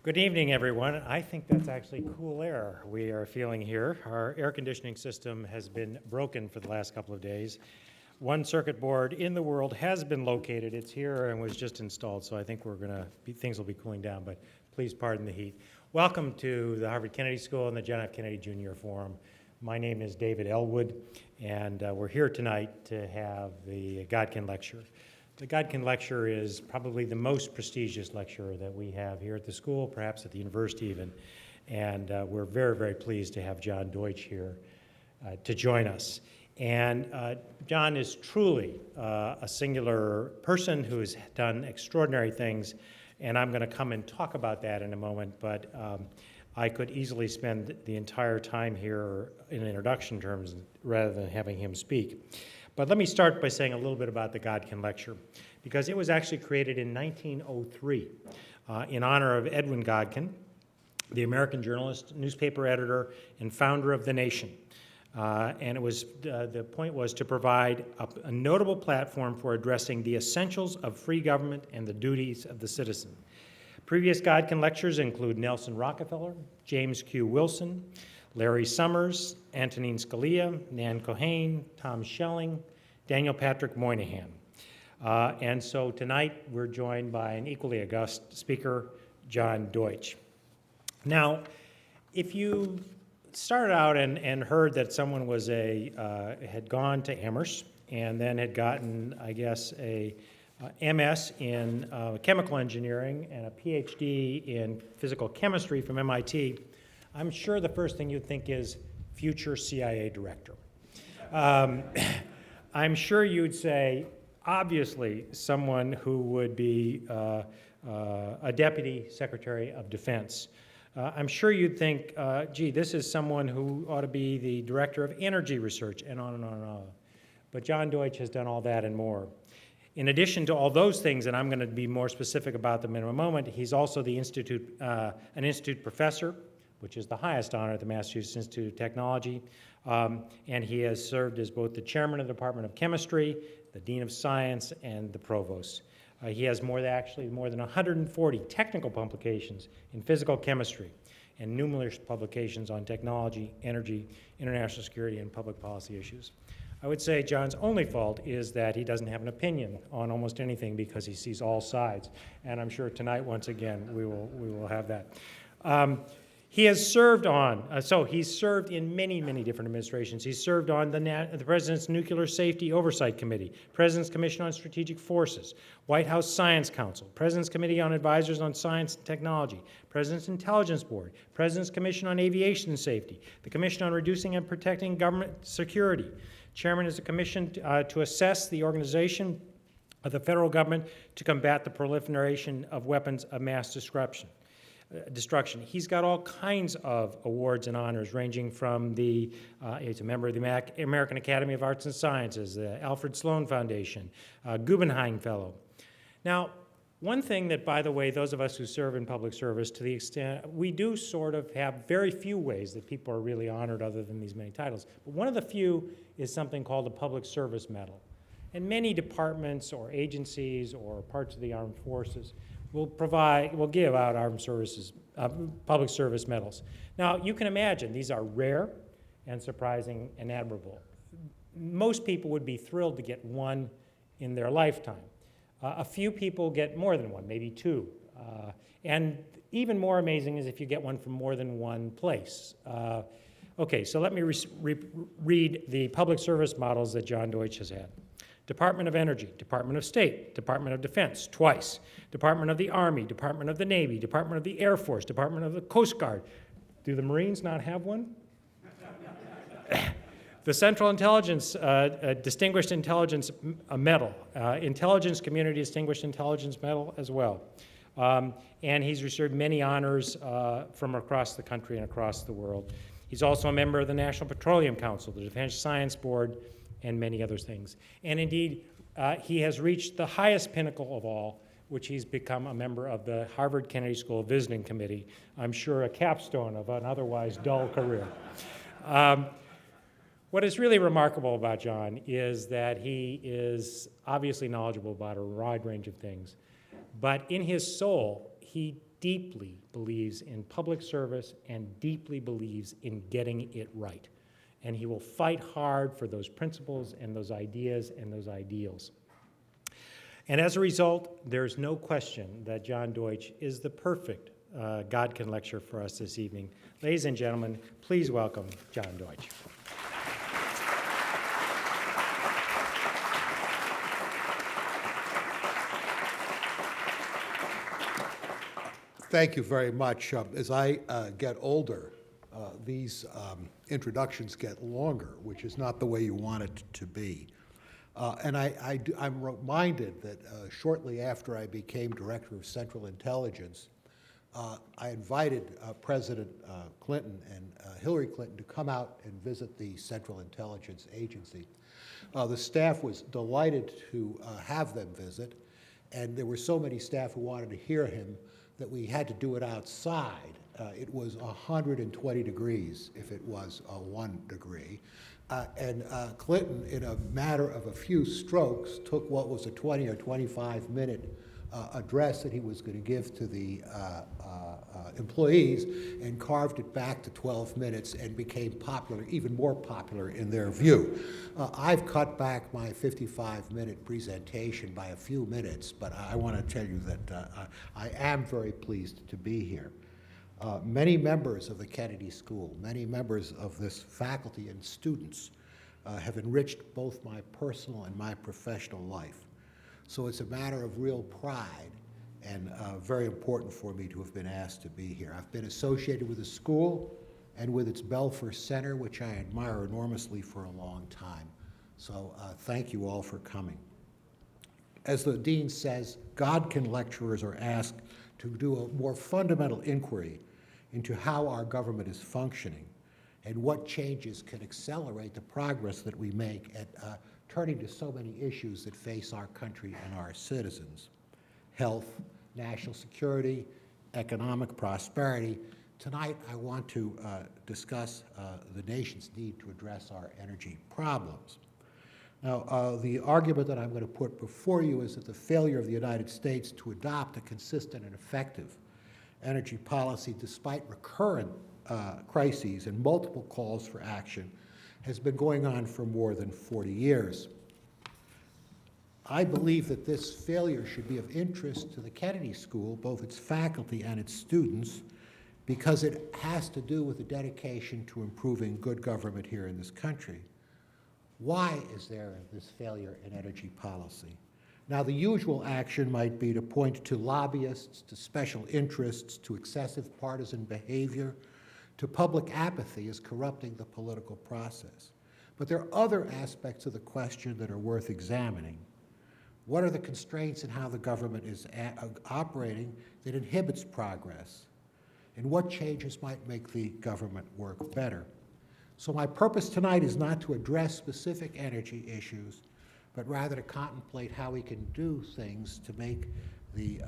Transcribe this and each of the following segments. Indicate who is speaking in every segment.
Speaker 1: Good evening, everyone. I think that's actually cool air we are feeling here. Our air conditioning system has been broken for the last couple of days. One circuit board in the world has been located. It's here and was just installed, so I think things will be cooling down, but please pardon the heat. Welcome to the Harvard Kennedy School and the John F. Kennedy Jr. Forum. My name is David Elwood, and we're here tonight to have the Godkin Lecture. The Godkin Lecture is probably the most prestigious lecture that we have here at the school, perhaps at the university even, and we're very, very pleased to have John Deutch here to join us. And John is truly a singular person who has done extraordinary things, and I'm going to come and talk about that in a moment, but I could easily spend the entire time here in introduction terms rather than having him speak. But let me start by saying a little bit about the Godkin Lecture, because it was actually created in 1903 in honor of Edwin Godkin, the American journalist, newspaper editor, and founder of The Nation. And it was the point was to provide a notable platform for addressing the essentials of free government and the duties of the citizen. Previous Godkin Lectures include Nelson Rockefeller, James Q. Wilson, Larry Summers, Antonin Scalia, Nan Cohen, Tom Schelling, Daniel Patrick Moynihan. And so tonight we're joined by an equally august speaker, John Deutch. Now, if you started out and heard that someone was had gone to Amherst and then had gotten, I guess, a MS in chemical engineering and a PhD in physical chemistry from MIT, I'm sure the first thing you'd think is future CIA director. I'm sure you'd say, obviously, someone who would be a deputy secretary of defense. I'm sure you'd think, gee, this is someone who ought to be the director of energy research, and on and on and on. But John Deutch has done all that and more. In addition to all those things, and I'm going to be more specific about them in a moment, he's also the an institute professor, which is the highest honor at the Massachusetts Institute of Technology. And he has served as both the chairman of the Department of Chemistry, the dean of science, and the provost. He has more than 140 technical publications in physical chemistry and numerous publications on technology, energy, international security, and public policy issues. I would say John's only fault is that he doesn't have an opinion on almost anything because he sees all sides. And I'm sure tonight, once again, we will have that. He has served he's served in many, many different administrations. He's served on the President's Nuclear Safety Oversight Committee, President's Commission on Strategic Forces, White House Science Council, President's Committee on Advisors on Science and Technology, President's Intelligence Board, President's Commission on Aviation Safety, the Commission on Reducing and Protecting Government Security. Chairman is a commission to assess the organization of the federal government to combat the proliferation of weapons of mass destruction. He's got all kinds of awards and honors, ranging from he's a member of the American Academy of Arts and Sciences, the Alfred Sloan Foundation, Guggenheim Fellow. Now, one thing that, by the way, those of us who serve in public service, to the extent, we do sort of have very few ways that people are really honored other than these many titles. But one of the few is something called the Public Service Medal. And many departments or agencies or parts of the armed forces will give out armed services, public service medals. Now, you can imagine these are rare and surprising and admirable. Most people would be thrilled to get one in their lifetime. A few people get more than one, maybe two. And even more amazing is if you get one from more than one place. Okay, so let me read the public service models that John Deutch has had. Department of Energy, Department of State, Department of Defense, twice, Department of the Army, Department of the Navy, Department of the Air Force, Department of the Coast Guard. Do the Marines not have one? The Central Intelligence, Distinguished Intelligence Medal, Intelligence Community Distinguished Intelligence Medal as well. And he's received many honors from across the country and across the world. He's also a member of the National Petroleum Council, the Defense Science Board, and many other things. And indeed, he has reached the highest pinnacle of all, which he's become a member of the Harvard Kennedy School Visiting Committee. I'm sure a capstone of an otherwise dull career. What is really remarkable about John is that he is obviously knowledgeable about a wide range of things, but in his soul, he deeply believes in public service and deeply believes in getting it right. And he will fight hard for those principles and those ideas and those ideals. And as a result, there's no question that John Deutch is the perfect Godkin lecturer for us this evening. Ladies and gentlemen, please welcome John Deutch.
Speaker 2: Thank you very much. As I get older, these introductions get longer, which is not the way you want it to be. And I'm reminded that shortly after I became Director of Central Intelligence, I invited President Clinton and Hillary Clinton to come out and visit the Central Intelligence Agency. The staff was delighted to have them visit, and there were so many staff who wanted to hear him that we had to do it outside. It was 120 degrees if it was 1 degree. And Clinton, in a matter of a few strokes, took what was a 20 or 25-minute address that he was going to give to the employees and carved it back to 12 minutes and became popular, even more popular in their view. I've cut back my 55-minute presentation by a few minutes, but I want to tell you that I am very pleased to be here. Many members of the Kennedy School, many members of this faculty and students have enriched both my personal and my professional life. So it's a matter of real pride and very important for me to have been asked to be here. I've been associated with the school and with its Belfer Center, which I admire enormously for a long time. So thank you all for coming. As the dean says, Godkin lecturers are asked to do a more fundamental inquiry into how our government is functioning and what changes can accelerate the progress that we make at turning to so many issues that face our country and our citizens: health, national security, economic prosperity. Tonight, I want to discuss the nation's need to address our energy problems. Now, the argument that I'm going to put before you is that the failure of the United States to adopt a consistent and effective energy policy, despite recurrent crises and multiple calls for action, has been going on for more than 40 years. I believe that this failure should be of interest to the Kennedy School, both its faculty and its students, because it has to do with the dedication to improving good government here in this country. Why is there this failure in energy policy? Now, the usual action might be to point to lobbyists, to special interests, to excessive partisan behavior, to public apathy as corrupting the political process. But there are other aspects of the question that are worth examining. What are the constraints in how the government is operating that inhibits progress? And what changes might make the government work better? So my purpose tonight is not to address specific energy issues, but rather to contemplate how we can do things to make the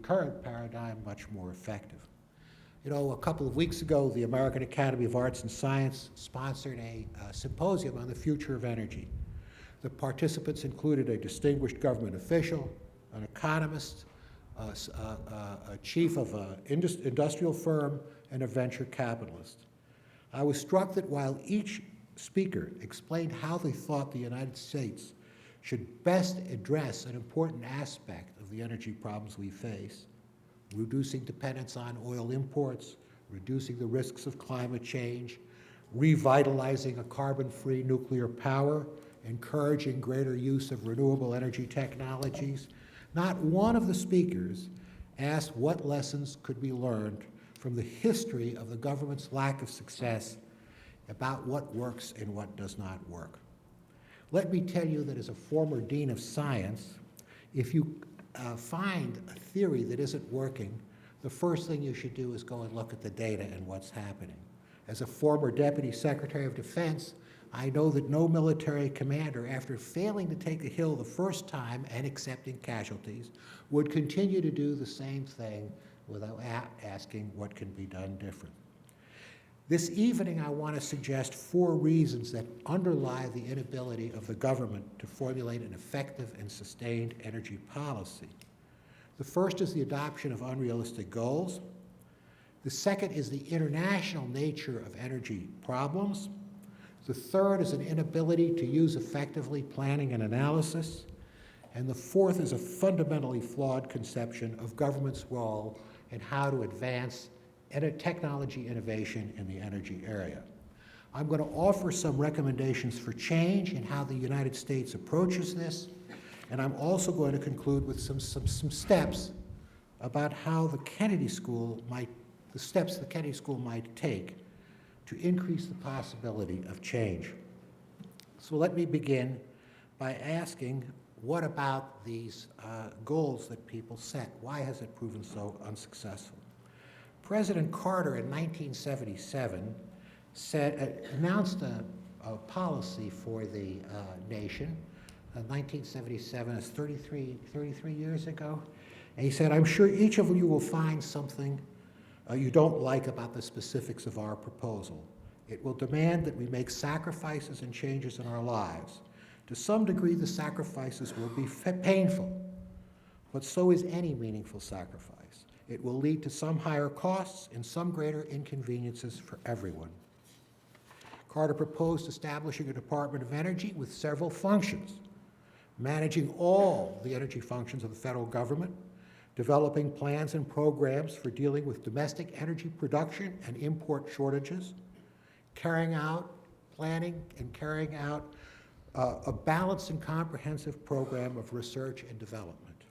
Speaker 2: current paradigm much more effective. You know, a couple of weeks ago, the American Academy of Arts and Science sponsored a symposium on the future of energy. The participants included a distinguished government official, an economist, a chief of an industrial firm, and a venture capitalist. I was struck that while each speaker explained how they thought the United States should best address an important aspect of the energy problems we face, reducing dependence on oil imports, reducing the risks of climate change, revitalizing a carbon-free nuclear power, encouraging greater use of renewable energy technologies, not one of the speakers asked what lessons could be learned from the history of the government's lack of success about what works and what does not work. Let me tell you that as a former dean of science, if you find a theory that isn't working, the first thing you should do is go and look at the data and what's happening. As a former Deputy Secretary of Defense, I know that no military commander, after failing to take the hill the first time and accepting casualties, would continue to do the same thing without asking what can be done different. This evening, I want to suggest 4 reasons that underlie the inability of the government to formulate an effective and sustained energy policy. The first is the adoption of unrealistic goals. The second is the international nature of energy problems. The third is an inability to use effectively planning and analysis. And the fourth is a fundamentally flawed conception of government's role in how to advance technology innovation in the energy area. I'm going to offer some recommendations for change in how the United States approaches this, and I'm also going to conclude with some steps about how the steps the Kennedy School might take to increase the possibility of change. So let me begin by asking, what about these goals that people set? Why has it proven so unsuccessful? President Carter in 1977 announced a policy for the nation. 1977 is 33 years ago. And he said, I'm sure each of you will find something you don't like about the specifics of our proposal. It will demand that we make sacrifices and changes in our lives. To some degree, the sacrifices will be painful, but so is any meaningful sacrifice. It will lead to some higher costs and some greater inconveniences for everyone. Carter proposed establishing a Department of Energy with several functions, managing all the energy functions of the federal government, developing plans and programs for dealing with domestic energy production and import shortages, planning and carrying out a balanced and comprehensive program of research and development.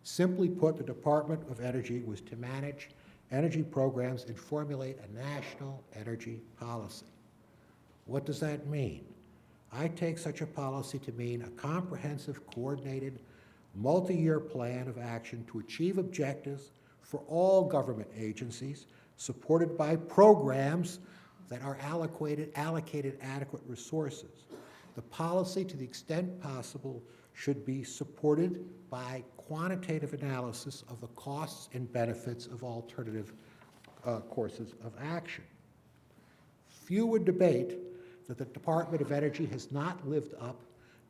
Speaker 2: Simply put, the Department of Energy was to manage energy programs and formulate a national energy policy. What does that mean? I take such a policy to mean a comprehensive, coordinated, multi-year plan of action to achieve objectives for all government agencies, supported by programs that are allocated adequate resources. The policy, to the extent possible, should be supported by quantitative analysis of the costs and benefits of alternative courses of action. Few would debate that the Department of Energy has not lived up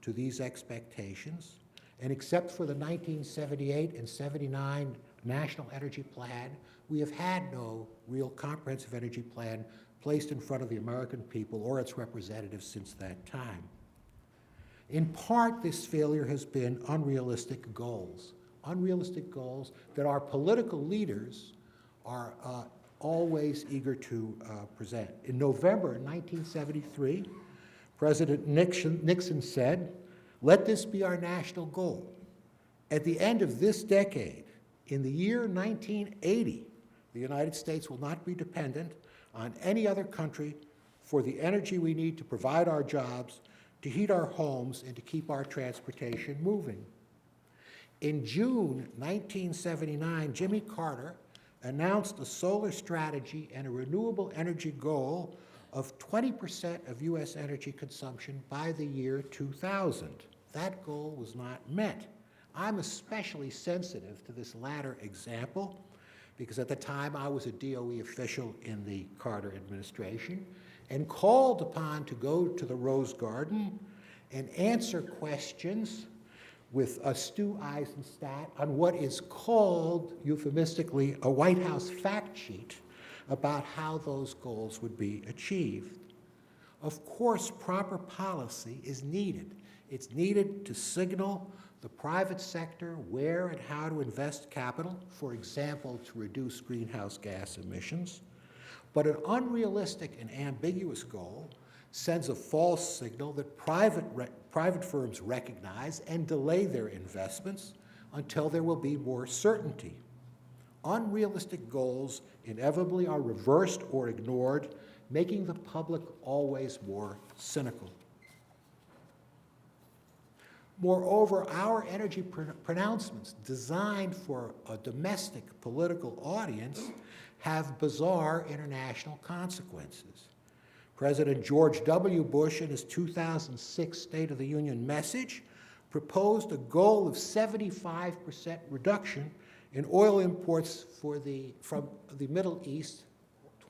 Speaker 2: to these expectations, and except for the 1978 and 79 National Energy Plan, we have had no real comprehensive energy plan placed in front of the American people or its representatives since that time. In part, this failure has been unrealistic goals that our political leaders are always eager to present. In November 1973, President Nixon said, "Let this be our national goal. At the end of this decade, in the year 1980, the United States will not be dependent on any other country for the energy we need to provide our jobs, to heat our homes, and to keep our transportation moving." In June 1979, Jimmy Carter announced a solar strategy and a renewable energy goal of 20% of U.S. energy consumption by the year 2000. That goal was not met. I'm especially sensitive to this latter example because at the time I was a DOE official in the Carter administration and called upon to go to the Rose Garden and answer questions with Stu Eisenstadt on what is called, euphemistically, a White House fact sheet about how those goals would be achieved. Of course, proper policy is needed. It's needed to signal the private sector where and how to invest capital, for example, to reduce greenhouse gas emissions. But an unrealistic and ambiguous goal sends a false signal that private firms recognize and delay their investments until there will be more certainty. Unrealistic goals inevitably are reversed or ignored, making the public always more cynical. Moreover, our energy pronouncements designed for a domestic political audience have bizarre international consequences. President George W. Bush, in his 2006 State of the Union message, proposed a goal of 75% reduction in oil imports from the Middle East,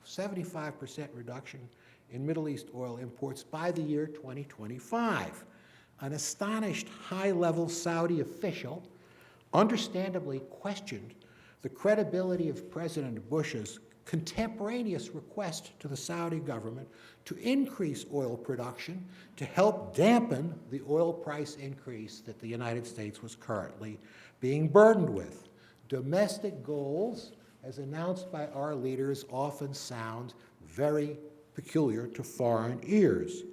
Speaker 2: 75% reduction in Middle East oil imports by the year 2025. An astonished high-level Saudi official understandably questioned the credibility of President Bush's contemporaneous request to the Saudi government to increase oil production to help dampen the oil price increase that the United States was currently being burdened with. Domestic goals, as announced by our leaders, often sound very peculiar to foreign ears.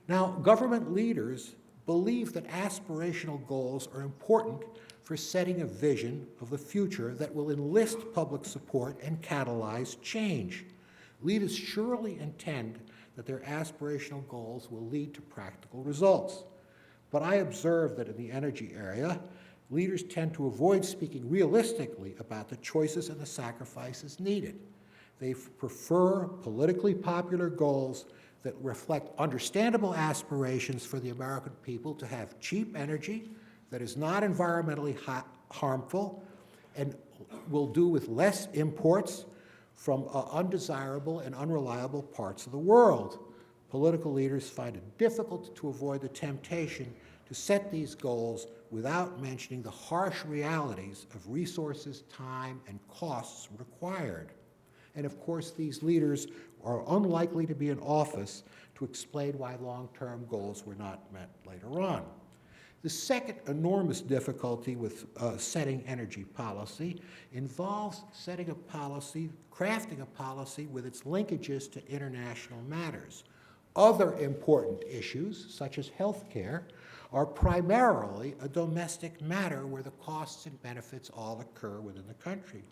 Speaker 2: Now, government leaders believe that aspirational goals are important for setting a vision of the future that will enlist public support and catalyze change. Leaders surely intend that their aspirational goals will lead to practical results. But I observe that in the energy area, leaders tend to avoid speaking realistically about the choices and the sacrifices needed. They prefer politically popular goals that reflect understandable aspirations for the American people to have cheap energy that is not environmentally harmful and will do with less imports from undesirable and unreliable parts of the world. Political leaders find it difficult to avoid the temptation to set these goals without mentioning the harsh realities of resources, time, and costs required. And of course, these leaders are unlikely to be in office to explain why long-term goals were not met later on. The second enormous difficulty with setting energy policy involves setting a policy, crafting a policy with its linkages to international matters. Other important issues, such as health care, are primarily a domestic matter where the costs and benefits all occur within the country.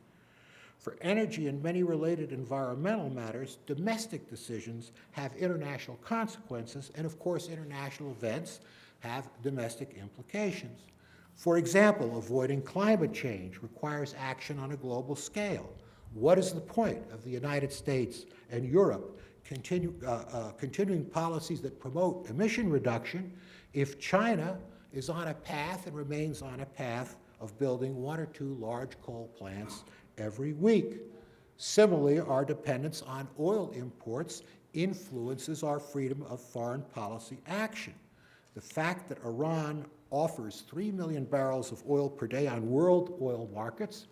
Speaker 2: For energy and many related environmental matters, domestic decisions have international consequences, and of course, international events have domestic implications. For example, avoiding climate change requires action on a global scale. What is the point of the United States and Europe continuing policies that promote emission reduction if China is on a path and remains on a path of building 1 or 2 large coal plants every week? Similarly, our dependence on oil imports influences our freedom of foreign policy action. The fact that Iran offers 3 million barrels of oil per day on world oil markets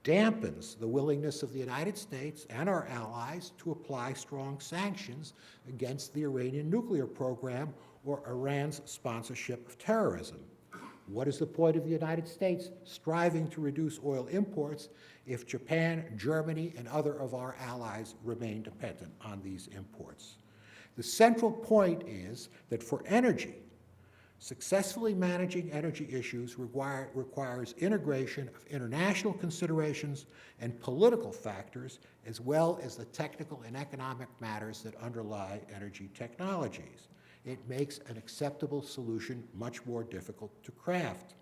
Speaker 2: dampens the willingness of the United States and our allies to apply strong sanctions against the Iranian nuclear program or Iran's sponsorship of terrorism. What is the point of the United States striving to reduce oil imports if Japan, Germany, and other of our allies remain dependent on these imports? The central point is that for energy, successfully managing energy issues requires integration of international considerations and political factors, as well as the technical and economic matters that underlie energy technologies. It makes an acceptable solution much more difficult to craft.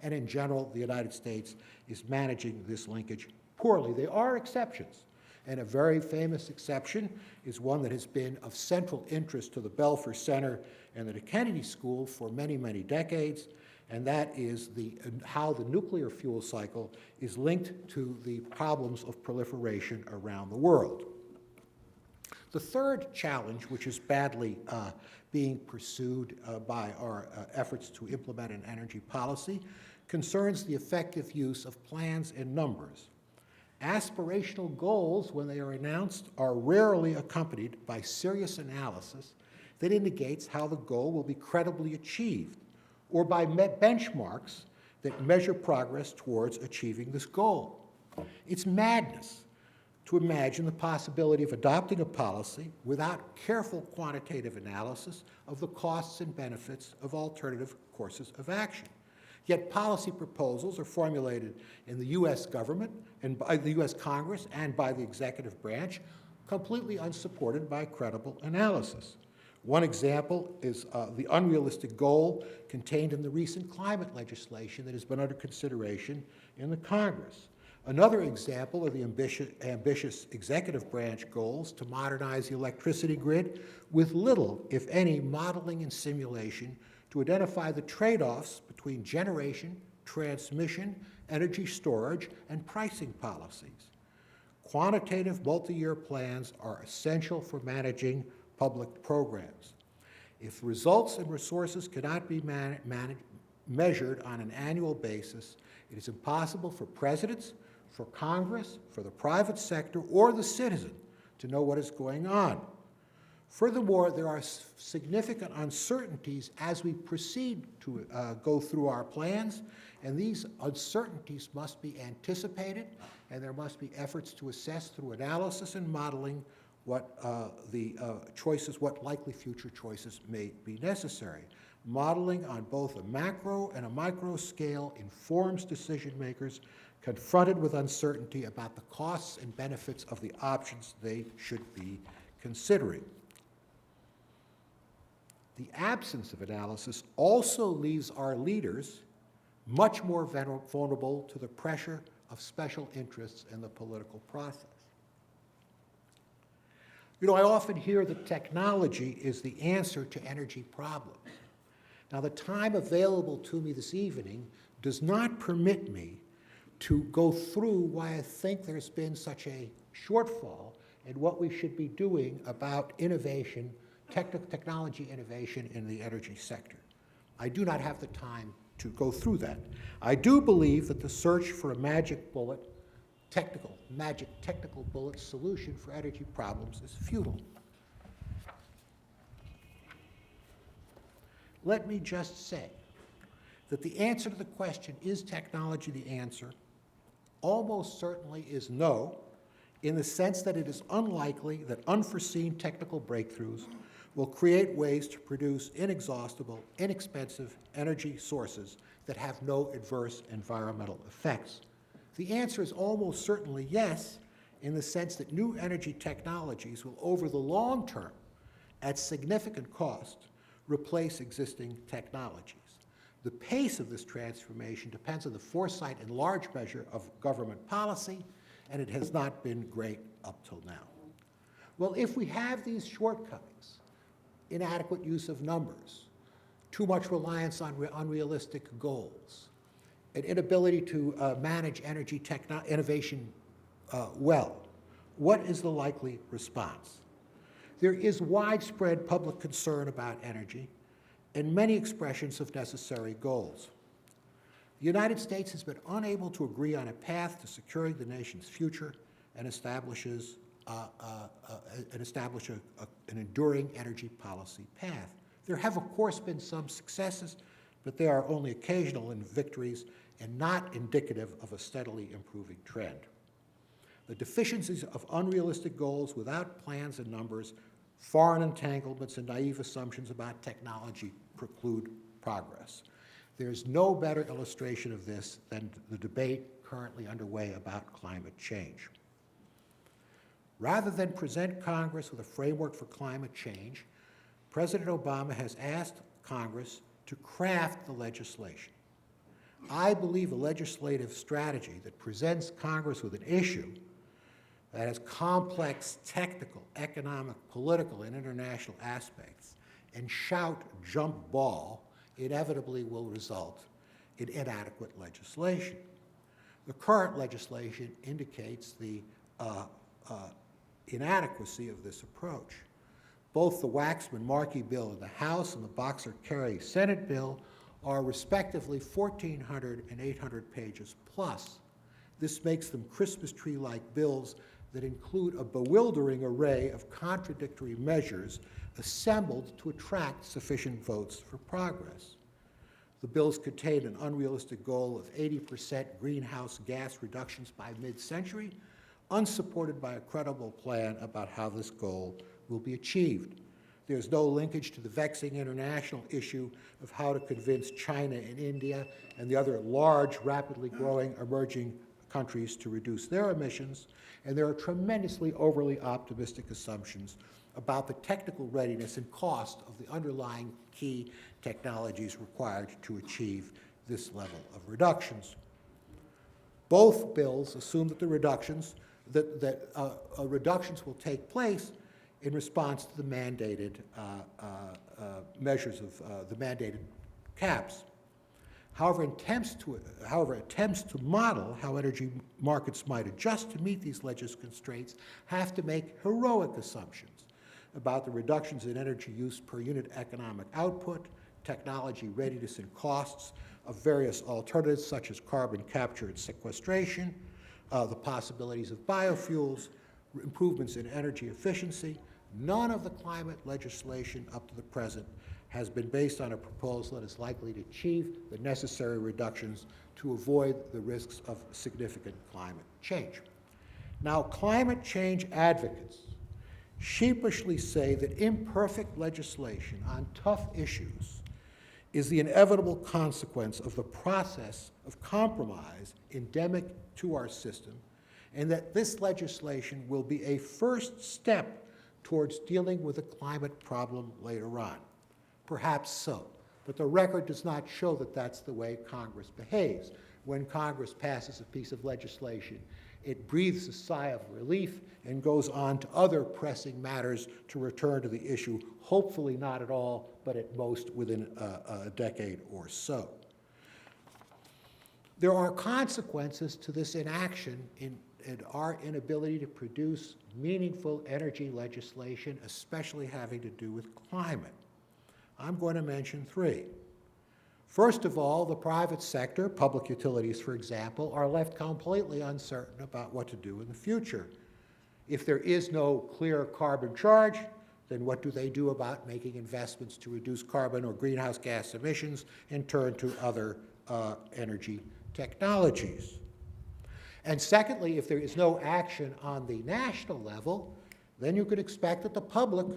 Speaker 2: And in general, the United States is managing this linkage poorly. There are exceptions, and a very famous exception is one that has been of central interest to the Belfer Center and the Kennedy School for many, many decades, and that is how the nuclear fuel cycle is linked to the problems of proliferation around the world. The third challenge, which is badly being pursued by our efforts to implement an energy policy, concerns the effective use of plans and numbers. Aspirational goals, when they are announced, are rarely accompanied by serious analysis that indicates how the goal will be credibly achieved, or by benchmarks that measure progress towards achieving this goal. It's madness to imagine the possibility of adopting a policy without careful quantitative analysis of the costs and benefits of alternative courses of action. Yet policy proposals are formulated in the U.S. government and by the U.S. Congress and by the executive branch, completely unsupported by credible analysis. One example is the unrealistic goal contained in the recent climate legislation that has been under consideration in the Congress. Another example are the ambitious executive branch goals to modernize the electricity grid with little, if any, modeling and simulation to identify the trade-offs between generation, transmission, energy storage, and pricing policies. Quantitative multi-year plans are essential for managing public programs. If results and resources cannot be measured on an annual basis, It is impossible for presidents, for Congress, for the private sector, or the citizen to know what is going on. Furthermore, there are significant uncertainties as we proceed to go through our plans, and these uncertainties must be anticipated, and there must be efforts to assess through analysis and modeling what what likely future choices may be necessary. Modeling on both a macro and a micro scale informs decision makers confronted with uncertainty about the costs and benefits of the options they should be considering. The absence of analysis also leaves our leaders much more vulnerable to the pressure of special interests in the political process. You know, I often hear that technology is the answer to energy problems. Now, the time available to me this evening does not permit me to go through why I think there's been such a shortfall in what we should be doing about innovation, technology innovation in the energy sector. I do not have the time to go through that. I do believe that the search for a magic bullet, technical bullet solution for energy problems is futile. Let me just say that the answer to the question, is technology the answer, almost certainly is no, in the sense that it is unlikely that unforeseen technical breakthroughs will create ways to produce inexhaustible, inexpensive energy sources that have no adverse environmental effects. The answer is almost certainly yes, in the sense that new energy technologies will, over the long term, at significant cost, replace existing technologies. The pace of this transformation depends on the foresight in large measure of government policy, and it has not been great up till now. Well, if we have these shortcomings, inadequate use of numbers, too much reliance on unrealistic goals, an inability to manage energy innovation well, what is the likely response? There is widespread public concern about energy and many expressions of necessary goals. The United States has been unable to agree on a path to securing the nation's future and establish an enduring energy policy path. There have, of course, been some successes, but they are only occasional victories and not indicative of a steadily improving trend. The deficiencies of unrealistic goals without plans and numbers, foreign entanglements, and naive assumptions about technology preclude progress. There's no better illustration of this than the debate currently underway about climate change. Rather than present Congress with a framework for climate change, President Obama has asked Congress to craft the legislation. I believe a legislative strategy that presents Congress with an issue that has complex technical, economic, political, and international aspects, and shout jump ball inevitably will result in inadequate legislation. The current legislation indicates the inadequacy of this approach. Both the Waxman-Markey bill in the House and the Boxer-Kerry Senate bill are respectively 1,400 and 800 pages plus. This makes them Christmas tree-like bills that include a bewildering array of contradictory measures assembled to attract sufficient votes for progress. The bills contain an unrealistic goal of 80% greenhouse gas reductions by mid-century, unsupported by a credible plan about how this goal will be achieved. There's no linkage to the vexing international issue of how to convince China and India and the other large, rapidly growing emerging countries to reduce their emissions, and there are tremendously overly optimistic assumptions about the technical readiness and cost of the underlying key technologies required to achieve this level of reductions. Both bills assume that the reductions will take place in response to the mandated measures of the mandated caps. However, attempts to model how energy markets might adjust to meet these legislative constraints have to make heroic assumptions about the reductions in energy use per unit economic output, technology readiness, and costs of various alternatives such as carbon capture and sequestration, the possibilities of biofuels, improvements in energy efficiency. None of the climate legislation up to the present has been based on a proposal that is likely to achieve the necessary reductions to avoid the risks of significant climate change. Now, climate change advocates sheepishly say that imperfect legislation on tough issues is the inevitable consequence of the process of compromise endemic to our system, and that this legislation will be a first step towards dealing with the climate problem later on. Perhaps so, but the record does not show that that's the way Congress behaves. When Congress passes a piece of legislation, it breathes a sigh of relief and goes on to other pressing matters to return to the issue, hopefully not at all, but at most within a decade or so. There are consequences to this inaction in our inability to produce meaningful energy legislation, especially having to do with climate. I'm going to mention three. First of all, the private sector, public utilities, for example, are left completely uncertain about what to do in the future. If there is no clear carbon charge, then what do they do about making investments to reduce carbon or greenhouse gas emissions and turn to other energy technologies? And secondly, if there is no action on the national level, then you could expect that the public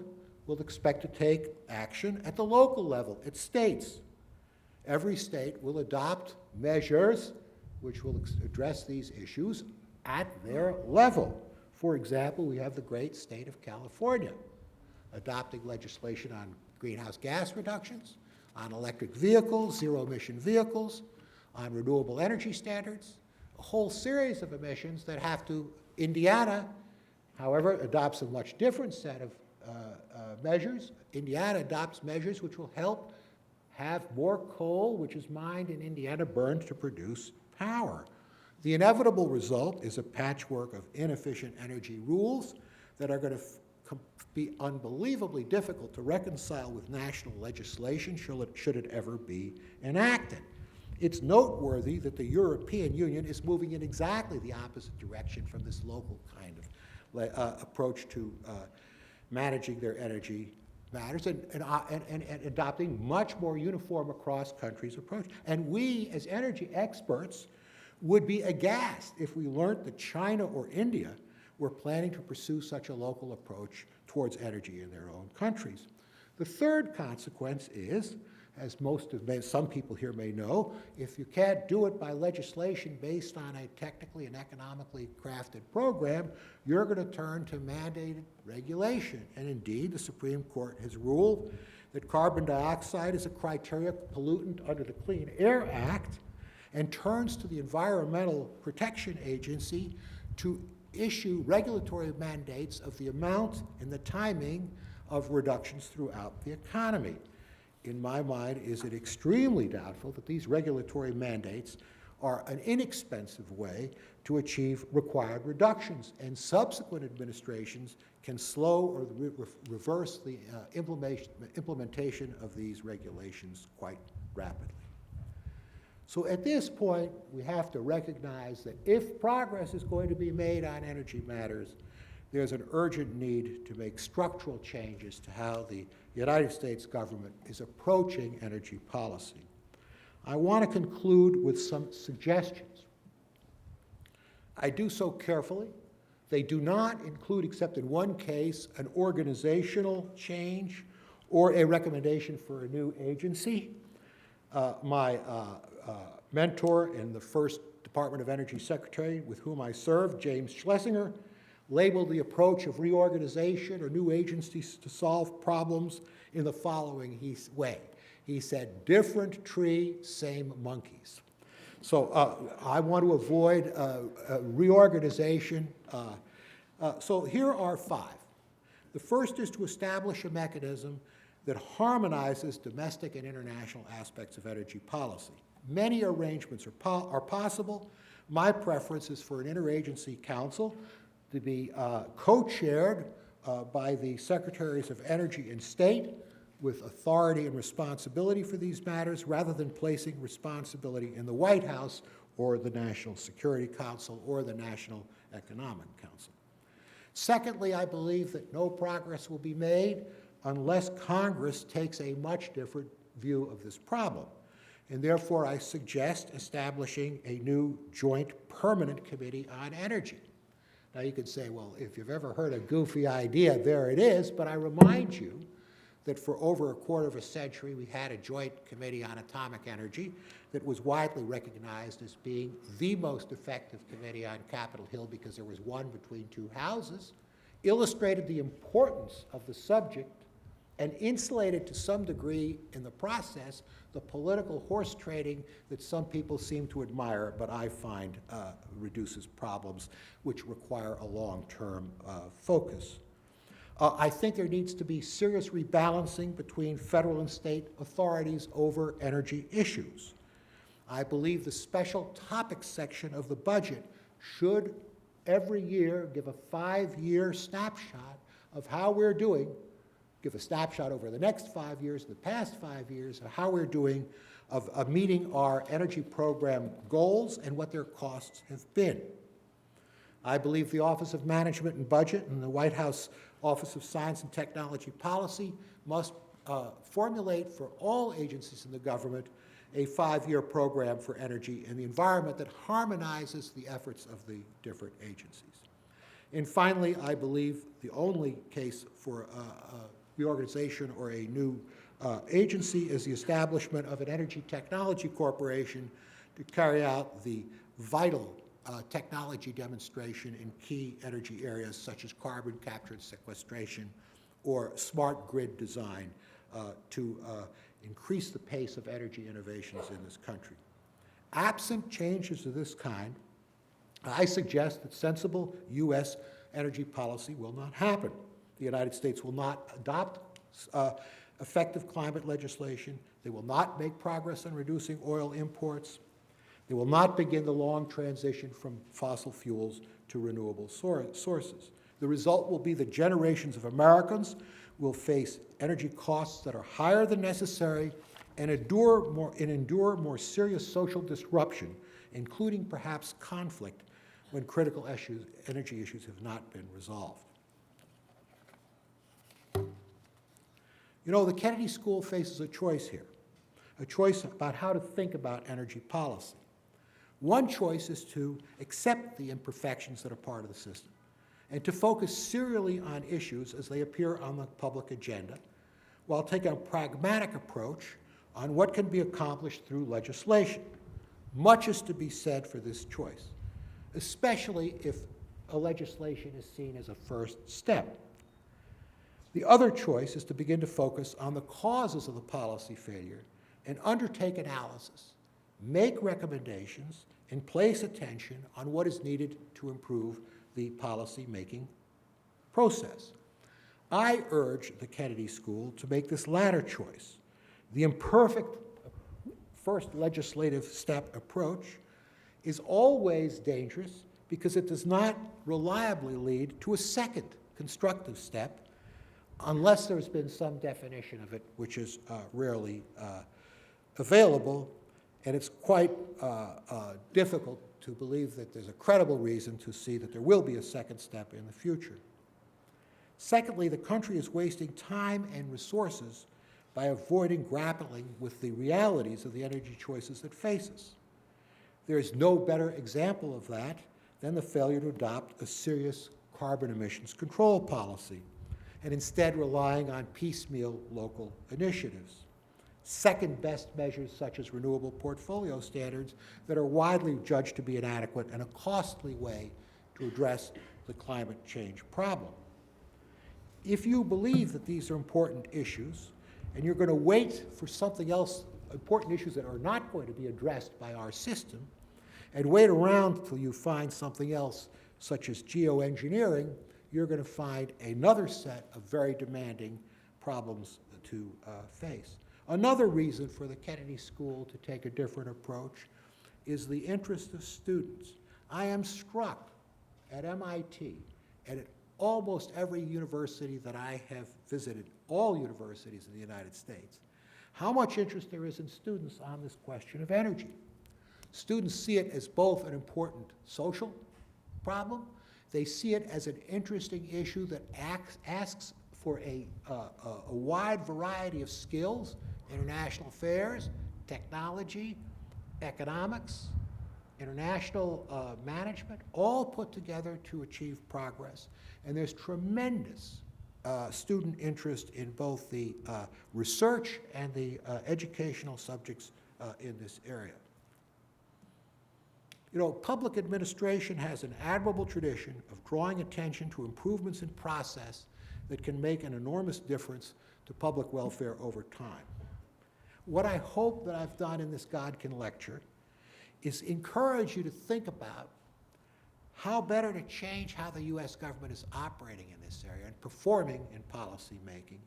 Speaker 2: will expect to take action at the local level, at states. Every state will adopt measures which will address these issues at their level. For example, we have the great state of California adopting legislation on greenhouse gas reductions, on electric vehicles, zero-emission vehicles, on renewable energy standards, a whole series of emissions that have to, Indiana, however, adopts a much different set of measures. Indiana adopts measures which will help have more coal, which is mined in Indiana, burned to produce power. The inevitable result is a patchwork of inefficient energy rules that are going to be unbelievably difficult to reconcile with national legislation should it ever be enacted. It's noteworthy that the European Union is moving in exactly the opposite direction from this local kind of approach to managing their energy matters and adopting much more uniform across countries approach. And we, as energy experts, would be aghast if we learned that China or India were planning to pursue such a local approach towards energy in their own countries. The third consequence is, as some people here may know, if you can't do it by legislation based on a technically and economically crafted program, you're going to turn to mandated regulation. And indeed, the Supreme Court has ruled that carbon dioxide is a criteria pollutant under the Clean Air Act and turns to the Environmental Protection Agency to issue regulatory mandates of the amount and the timing of reductions throughout the economy. In my mind, is it extremely doubtful that these regulatory mandates are an inexpensive way to achieve required reductions, and subsequent administrations can slow or reverse the implementation of these regulations quite rapidly. So at this point, we have to recognize that if progress is going to be made on energy matters, there's an urgent need to make structural changes to how the United States government is approaching energy policy. I want to conclude with some suggestions. I do so carefully. They do not include, except in one case, an organizational change or a recommendation for a new agency. My mentor in the first Department of Energy Secretary with whom I served, James Schlesinger, labeled the approach of reorganization or new agencies to solve problems in the following way. He said, different tree, same monkeys. So I want to avoid reorganization. So here are five. The first is to establish a mechanism that harmonizes domestic and international aspects of energy policy. Many arrangements are possible. My preference is for an interagency council to be co-chaired by the Secretaries of Energy and State, with authority and responsibility for these matters rather than placing responsibility in the White House or the National Security Council or the National Economic Council. Secondly, I believe that no progress will be made unless Congress takes a much different view of this problem. And therefore, I suggest establishing a new joint permanent committee on energy. Now, you could say, well, if you've ever heard a goofy idea, there it is, but I remind you that for over a quarter of a century, we had a joint committee on atomic energy that was widely recognized as being the most effective committee on Capitol Hill because there was one between two houses, illustrated the importance of the subject, and insulated to some degree in the process the political horse trading that some people seem to admire, but I find reduces problems which require a long-term focus. I think there needs to be serious rebalancing between federal and state authorities over energy issues. I believe the special topics section of the budget should every year give a 5-year snapshot of how we're doing, give a snapshot over the next 5 years, the past 5 years, of how we're doing of meeting our energy program goals and what their costs have been. I believe the Office of Management and Budget and the White House Office of Science and Technology Policy must formulate for all agencies in the government a 5-year program for energy and the environment that harmonizes the efforts of the different agencies. And finally, I believe the only case for reorganization or a new agency is the establishment of an energy technology corporation to carry out the vital technology demonstration in key energy areas such as carbon capture and sequestration or smart grid design to increase the pace of energy innovations in this country. Absent changes of this kind, I suggest that sensible U.S. energy policy will not happen. The United States will not adopt effective climate legislation. They will not make progress on reducing oil imports. They will not begin the long transition from fossil fuels to renewable sources. The result will be that generations of Americans will face energy costs that are higher than necessary and endure more serious social disruption, including perhaps conflict, when critical energy issues have not been resolved. You know, the Kennedy School faces a choice here, a choice about how to think about energy policy. One choice is to accept the imperfections that are part of the system and to focus serially on issues as they appear on the public agenda, while taking a pragmatic approach on what can be accomplished through legislation. Much is to be said for this choice, especially if a legislation is seen as a first step. The other choice is to begin to focus on the causes of the policy failure and undertake analysis, make recommendations, and place attention on what is needed to improve the policy-making process. I urge the Kennedy School to make this latter choice. The imperfect first legislative step approach is always dangerous because it does not reliably lead to a second constructive step unless there's been some definition of it, which is rarely available, and it's quite difficult to believe that there's a credible reason to see that there will be a second step in the future. Secondly, the country is wasting time and resources by avoiding grappling with the realities of the energy choices that face us. There is no better example of that than the failure to adopt a serious carbon emissions control policy, and instead relying on piecemeal local initiatives. Second-best measures such as renewable portfolio standards that are widely judged to be inadequate and a costly way to address the climate change problem. If you believe that these are important issues, and you're going to wait for something else, important issues that are not going to be addressed by our system, and wait around until you find something else, such as geoengineering, you're going to find another set of very demanding problems to face. Another reason for the Kennedy School to take a different approach is the interest of students. I am struck at MIT and at almost every university that I have visited, all universities in the United States, how much interest there is in students on this question of energy. Students see it as both an important social problem. They see it as an interesting issue that asks for a wide variety of skills: international affairs, technology, economics, international management, all put together to achieve progress. And there's tremendous student interest in both the research and the educational subjects in this area. You know, public administration has an admirable tradition of drawing attention to improvements in process that can make an enormous difference to public welfare over time. What I hope that I've done in this Godkin lecture is encourage you to think about how better to change how the U.S. government is operating in this area and performing in policy making,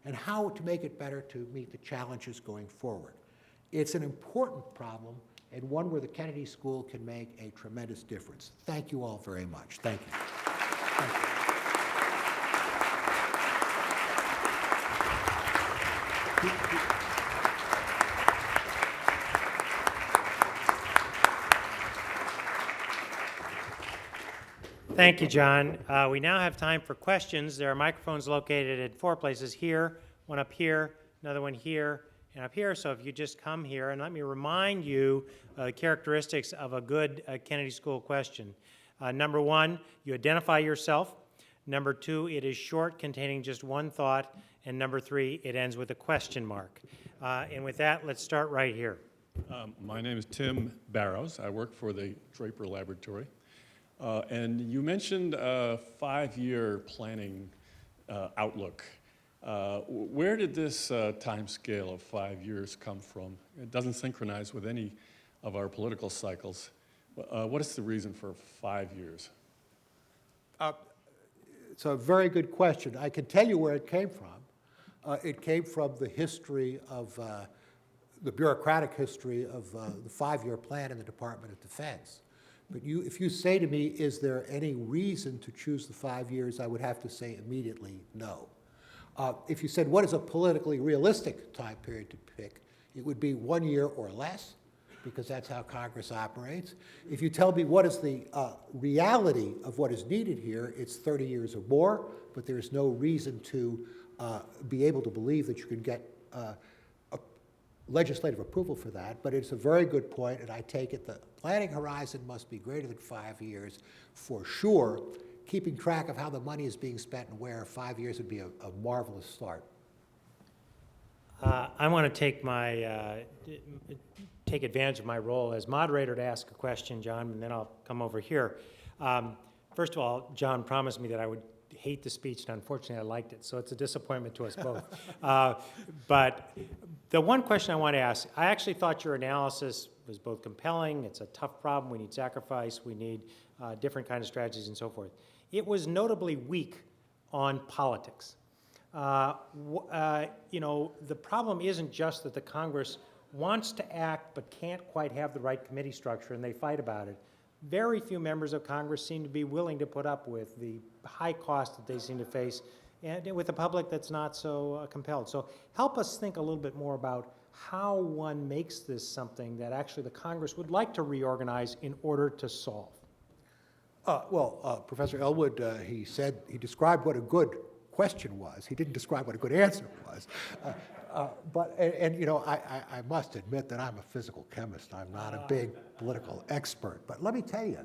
Speaker 2: and how to make it better to meet the challenges going forward. It's an important problem, and one where the Kennedy School can make a tremendous difference. Thank you all very much. Thank you. Thank you.
Speaker 1: Thank you, John. We now have time for questions. There are microphones located at 4 places: here, one up here, another one here, and up here. So if you just come here, and let me remind you characteristics of a good Kennedy School question. Number one, you identify yourself. Number two, it is short, containing just one thought. And number three, it ends with a question mark. And with that, let's start right here.
Speaker 3: My name is Tim Barrows. I work for the Draper Laboratory. And you mentioned a 5-year planning outlook. Where did this time scale of 5 years come from? It doesn't synchronize with any of our political cycles. What is the reason for 5 years?
Speaker 2: It's a very good question. I can tell you where it came from. It came from the history of, the bureaucratic history of the 5-year plan in the Department of Defense. But if you say to me, is there any reason to choose the 5 years, I would have to say immediately no. If you said, what is a politically realistic time period to pick, it would be 1 year or less, because that's how Congress operates. If you tell me what is the reality of what is needed here, it's 30 years or more, but there's no reason to be able to believe that you can get legislative approval for that. But it's a very good point, and I take it the planning horizon must be greater than 5 years for sure. Keeping track of how the money is being spent and where, 5 years would be a marvelous start.
Speaker 1: I want to take advantage of my role as moderator to ask a question, John, and then I'll come over here. First of all, John promised me that I would hate the speech, and unfortunately I liked it, so it's a disappointment to us both. But the one question I want to ask, I actually thought your analysis was both compelling. It's a tough problem. We need sacrifice. We need different kinds of strategies and so forth. It was notably weak on politics. You know, the problem isn't just that the Congress wants to act but can't quite have the right committee structure, and they fight about it. Very few members of Congress seem to be willing to put up with the high cost that they seem to face, and with a public that's not so compelled. So help us think a little bit more about how one makes this something that actually the Congress would like to reorganize in order to solve.
Speaker 2: Professor Elwood, he described what a good question was. He didn't describe what a good answer was. You know, I must admit that I'm a physical chemist. I'm not a big political expert. But let me tell you,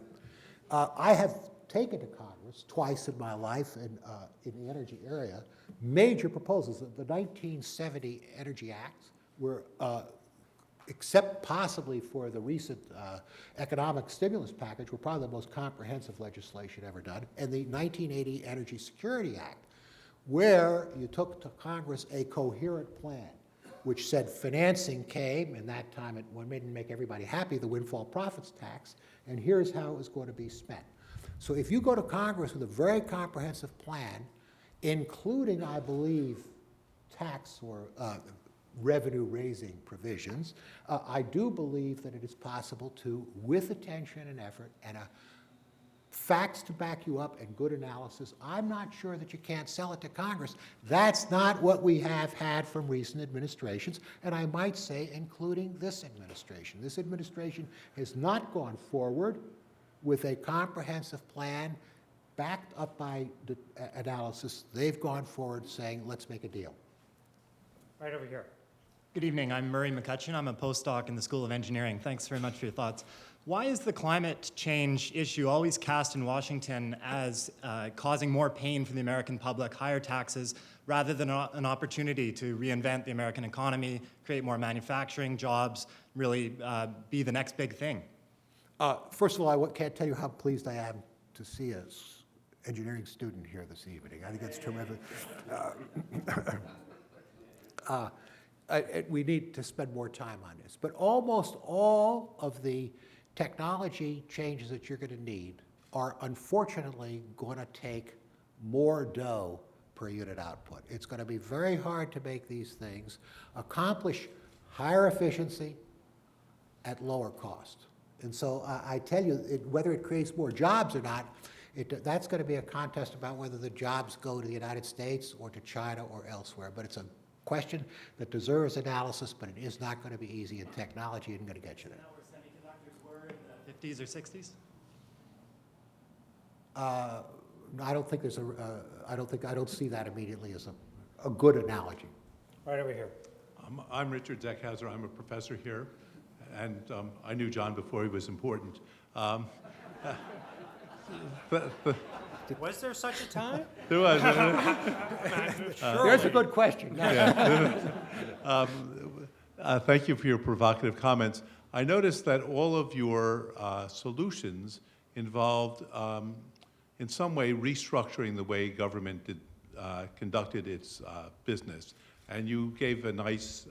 Speaker 2: I have taken to Congress twice in my life in the energy area major proposals. The 1970 Energy Acts were, except possibly for the recent economic stimulus package, were probably the most comprehensive legislation ever done. And the 1980 Energy Security Act, where you took to Congress a coherent plan, which said financing came, and that time it didn't make everybody happy, the windfall profits tax, and here's how it was going to be spent. So if you go to Congress with a very comprehensive plan, including, I believe, tax or revenue-raising provisions, I do believe that it is possible to, with attention and effort and a facts to back you up and good analysis, I'm not sure that you can't sell it to Congress. That's not what we have had from recent administrations, and I might say including this administration. This administration has not gone forward with a comprehensive plan backed up by analysis. They've gone forward saying, let's make a deal.
Speaker 1: Right over here.
Speaker 4: Good evening. I'm Murray McCutcheon. I'm a postdoc in the School of Engineering. Thanks very much for your thoughts. Why is the climate change issue always cast in Washington as causing more pain for the American public, higher taxes, rather than an opportunity to reinvent the American economy, create more manufacturing jobs, really be the next big thing?
Speaker 2: First of all, I can't tell you how pleased I am to see an engineering student here this evening. I think that's terrific. We need to spend more time on this. But almost all of the technology changes that you're going to need are unfortunately going to take more dough per unit output. It's going to be very hard to make these things accomplish higher efficiency at lower cost. And so I tell you, whether it creates more jobs or not, that's going to be a contest about whether the jobs go to the United States or to China or elsewhere. But it's a question that deserves analysis, but it is not going to be easy, and technology isn't going to get you there.
Speaker 4: Semiconductors were in the 50s or 60s?
Speaker 2: I don't think there's I don't see that immediately as a good analogy.
Speaker 1: Right over here.
Speaker 5: I'm Richard Zeckhauser. I'm a professor here, and I knew John before he was important.
Speaker 1: Was there such a time?
Speaker 5: There was.
Speaker 2: There's a good question.
Speaker 5: Thank you for your provocative comments. I noticed that all of your solutions involved, in some way, restructuring the way government conducted its business. And you gave a nice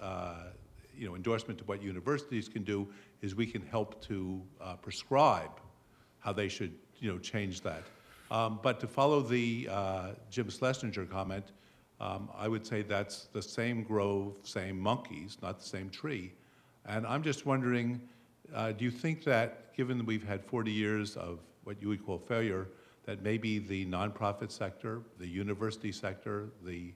Speaker 5: endorsement to what universities can do, is we can help to prescribe how they should change that. But to follow the Jim Schlesinger comment, I would say that's the same grove, same monkeys, not the same tree. And I'm just wondering, do you think that, given that we've had 40 years of what you would call failure, that maybe the nonprofit sector, the university sector, the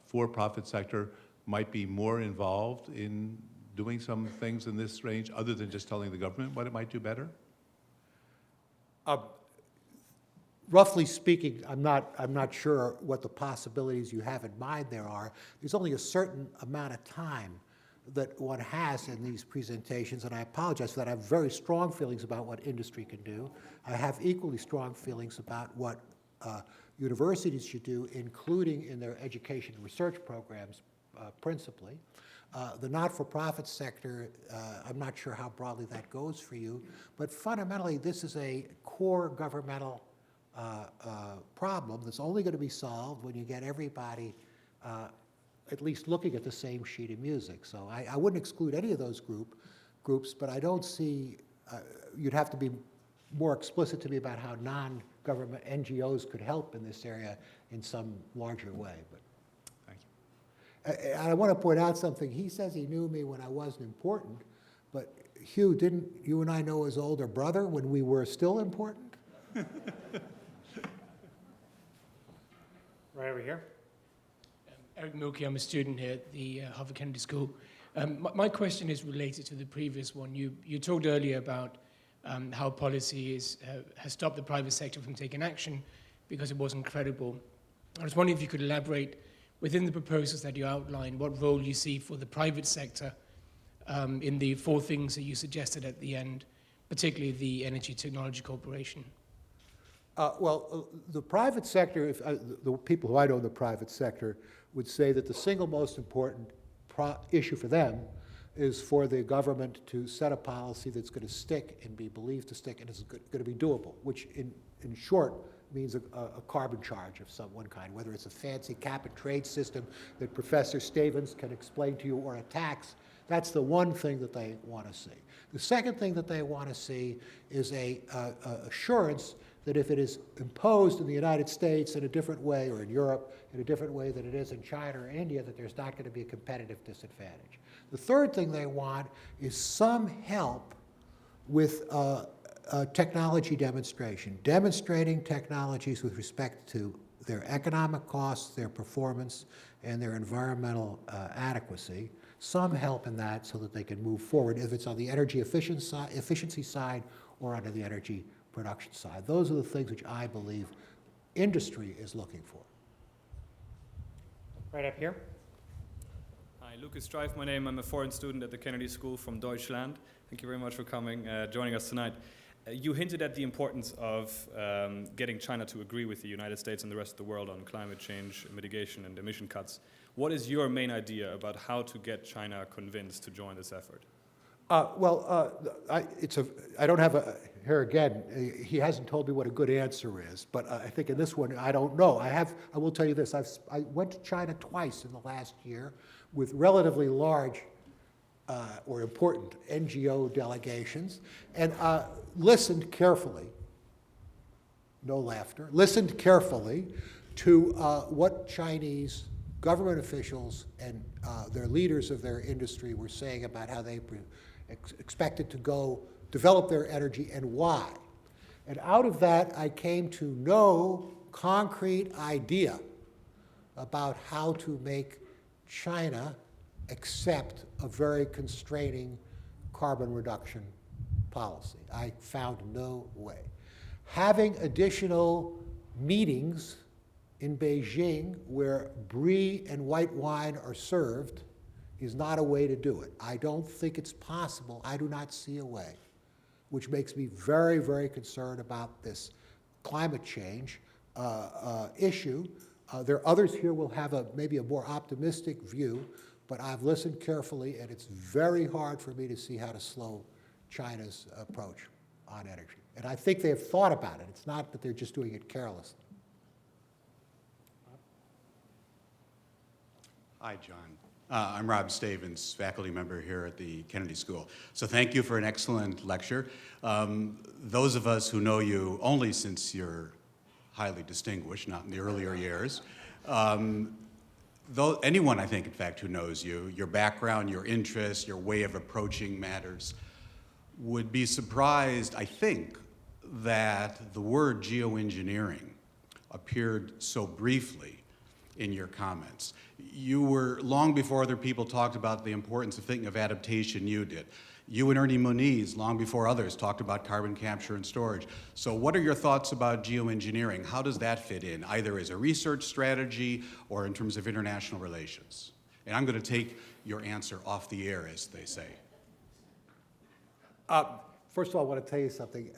Speaker 5: for-profit sector might be more involved in doing some things in this range, other than just telling the government what it might do better?
Speaker 2: Roughly speaking, I'm not sure what the possibilities you have in mind there are. There's only a certain amount of time that one has in these presentations, and I apologize for that. I have very strong feelings about what industry can do. I have equally strong feelings about what universities should do, including in their education and research programs, principally. The not-for-profit sector, I'm not sure how broadly that goes for you, but fundamentally this is a core governmental problem that's only going to be solved when you get everybody at least looking at the same sheet of music. So I wouldn't exclude any of those groups, but I don't see, you'd have to be more explicit to me about how non-government NGOs could help in this area in some larger way. But
Speaker 5: Thank you.
Speaker 2: I want to point out something. He says he knew me when I wasn't important, but Hugh, didn't you and I know his older brother when we were still important?
Speaker 1: Right over here.
Speaker 6: Eric Milkey, I'm a student here at the Harvard Kennedy School. My question is related to the previous one. You talked earlier about how policy has stopped the private sector from taking action because it wasn't credible. I was wondering if you could elaborate within the proposals that you outlined, what role you see for the private sector in the four things that you suggested at the end, particularly the Energy Technology Corporation.
Speaker 2: The private sector, the people who I know in the private sector would say that the single most important issue for them is for the government to set a policy that's going to stick and be believed to stick and is going to be doable, which in short means a carbon charge of one kind, whether it's a fancy cap-and-trade system that Professor Stavens can explain to you, or a tax. That's the one thing that they want to see. The second thing that they want to see is a assurance that if it is imposed in the United States in a different way, or in Europe in a different way than it is in China or India, that there's not going to be a competitive disadvantage. The third thing they want is some help with technology demonstration, demonstrating technologies with respect to their economic costs, their performance, and their environmental adequacy. Some help in that so that they can move forward, if it's on the energy efficiency side or on the energy production side. Those are the things which I believe industry is looking for.
Speaker 1: Right up here.
Speaker 7: Hi, Lucas Strife, my name. I'm a foreign student at the Kennedy School from Deutschland. Thank you very much for coming, joining us tonight. You hinted at the importance of getting China to agree with the United States and the rest of the world on climate change mitigation and emission cuts. What is your main idea about how to get China convinced to join this effort?
Speaker 2: I don't have here again, he hasn't told me what a good answer is, but I think in this one, I don't know. I will tell you this, I went to China twice in the last year with relatively large or important NGO delegations, and listened carefully, no laughter, listened carefully to what Chinese government officials and their leaders of their industry were saying about how they expected to go develop their energy and why. And out of that, I came to no concrete idea about how to make China accept a very constraining carbon reduction policy. I found no way. Having additional meetings in Beijing where brie and white wine are served is not a way to do it. I don't think it's possible. I do not see a way, which makes me very, very concerned about this climate change issue. There are others here will have maybe a more optimistic view, but I've listened carefully, and it's very hard for me to see how to slow China's approach on energy. And I think they've thought about it. It's not that they're just doing it carelessly.
Speaker 8: Hi, John. I'm Rob Stavens, faculty member here at the Kennedy School. So thank you for an excellent lecture. Those of us who know you only since you're highly distinguished, not in the earlier years, though anyone, I think, in fact, who knows you, your background, your interests, your way of approaching matters, would be surprised, I think, that the word geoengineering appeared so briefly in your comments. You were, long before other people talked about the importance of thinking of adaptation, you did. You and Ernie Moniz, long before others, talked about carbon capture and storage. So what are your thoughts about geoengineering? How does that fit in, either as a research strategy or in terms of international relations? And I'm going to take your answer off the air, as they say.
Speaker 2: First of all, I want to tell you something.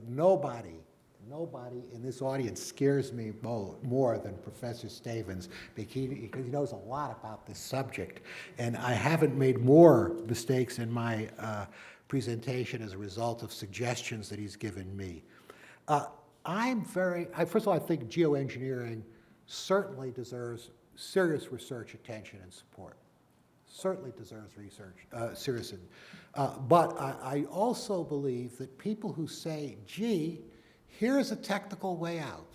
Speaker 2: Nobody in this audience scares me more than Professor Stavens because he knows a lot about this subject. And I haven't made more mistakes in my presentation as a result of suggestions that he's given me. First of all, I think geoengineering certainly deserves serious research attention and support. Certainly deserves serious. But I also believe that people who say, gee, here's a technical way out.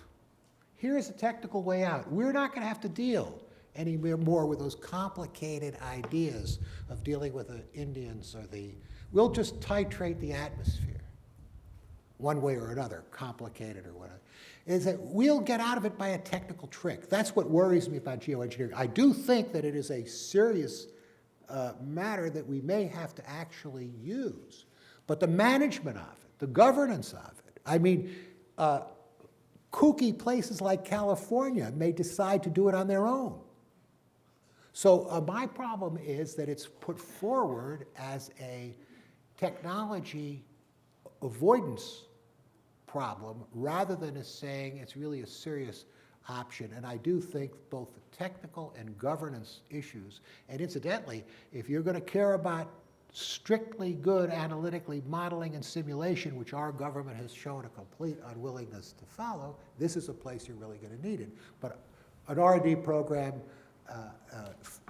Speaker 2: Here's a technical way out. We're not going to have to deal any more with those complicated ideas of dealing with the Indians or we'll just titrate the atmosphere one way or another, complicated or whatever. Is that we'll get out of it by a technical trick. That's what worries me about geoengineering. I do think that it is a serious matter that we may have to actually use. But the management of it, the governance of it, I mean, kooky places like California may decide to do it on their own. So my problem is that it's put forward as a technology avoidance problem rather than as saying it's really a serious option. And I do think both the technical and governance issues, and incidentally, if you're going to care about strictly good analytically modeling and simulation, which our government has shown a complete unwillingness to follow, this is a place you're really going to need it. But an R&D program,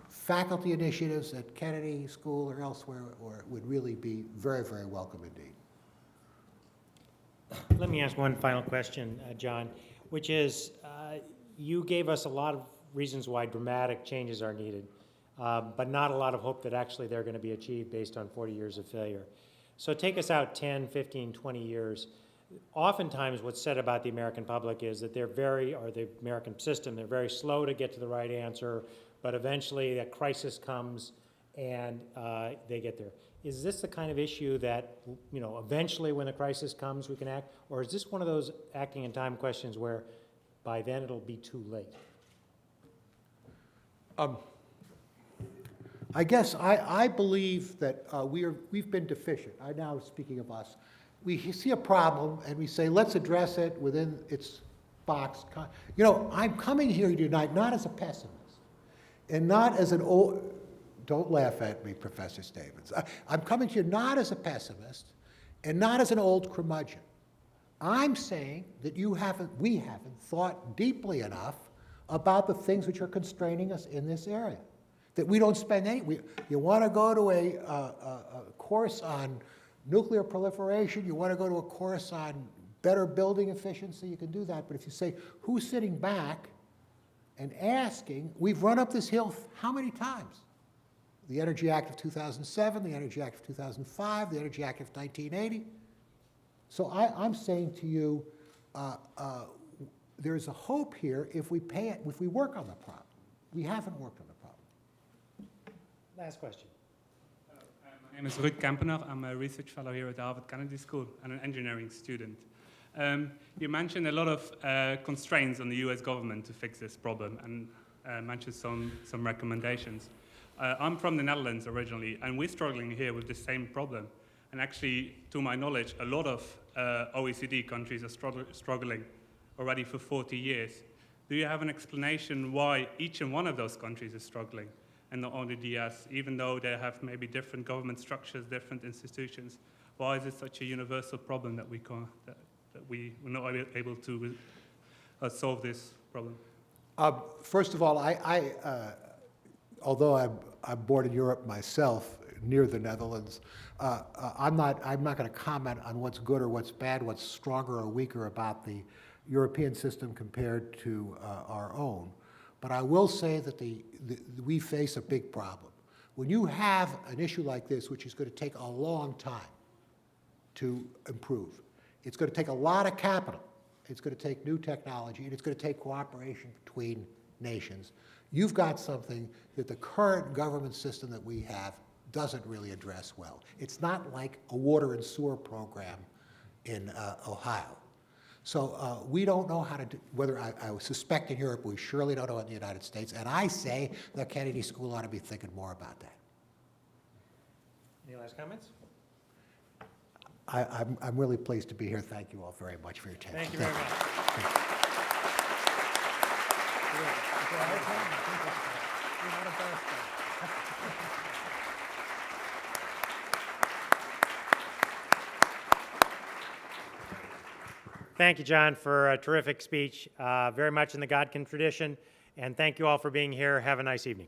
Speaker 2: faculty initiatives at Kennedy School or elsewhere would really be very, very welcome indeed.
Speaker 1: Let me ask one final question, John, which is you gave us a lot of reasons why dramatic changes are needed, but not a lot of hope that actually they're going to be achieved based on 40 years of failure. So take us out 10, 15, 20 years. Oftentimes what's said about the American public is that they're or the American system, they're very slow to get to the right answer, but eventually a crisis comes and they get there. Is this the kind of issue that, eventually when the crisis comes we can act? Or is this one of those acting in time questions where by then it'll be too late?
Speaker 2: I guess I believe that we've been deficient. Now speaking of us, we see a problem and we say, let's address it within its box. I'm coming here tonight not as a pessimist and not as an old, don't laugh at me, Professor Stevens. I'm coming here not as a pessimist and not as an old curmudgeon. I'm saying that we haven't thought deeply enough about the things which are constraining us in this area. That we don't spend you want to go to a course on nuclear proliferation, you want to go to a course on better building efficiency, you can do that. But if you say, who's sitting back and asking, we've run up this hill how many times? The Energy Act of 2007, the Energy Act of 2005, the Energy Act of 1980. So I'm saying to you, there's a hope here if we work on the problem. We haven't worked on the problem.
Speaker 1: Last question.
Speaker 9: My name is Ruud Kempener. I'm a research fellow here at the Harvard Kennedy School and an engineering student. You mentioned a lot of constraints on the US government to fix this problem and mentioned some recommendations. I'm from the Netherlands originally, and we're struggling here with the same problem. And actually, to my knowledge, a lot of OECD countries are struggling already for 40 years. Do you have an explanation why each and one of those countries is struggling? And not only the US, even though they have maybe different government structures, different institutions, why is it such a universal problem that we're not able to solve this problem?
Speaker 2: First of all, although I'm born in Europe myself, near the Netherlands, I'm not going to comment on what's good or what's bad, what's stronger or weaker about the European system compared to our own. But I will say that we face a big problem. When you have an issue like this, which is going to take a long time to improve, it's going to take a lot of capital, it's going to take new technology, and it's going to take cooperation between nations. You've got something that the current government system that we have doesn't really address well. It's not like a water and sewer program in Ohio. So we don't know how to do, I suspect in Europe, we surely don't know in the United States, and I say the Kennedy School ought to be thinking more about that.
Speaker 1: Any last comments?
Speaker 2: I'm really pleased to be here. Thank you all very much for your attention.
Speaker 1: Thank you very much. Thank you, John, for a terrific speech, very much in the Godkin tradition, and thank you all for being here. Have a nice evening.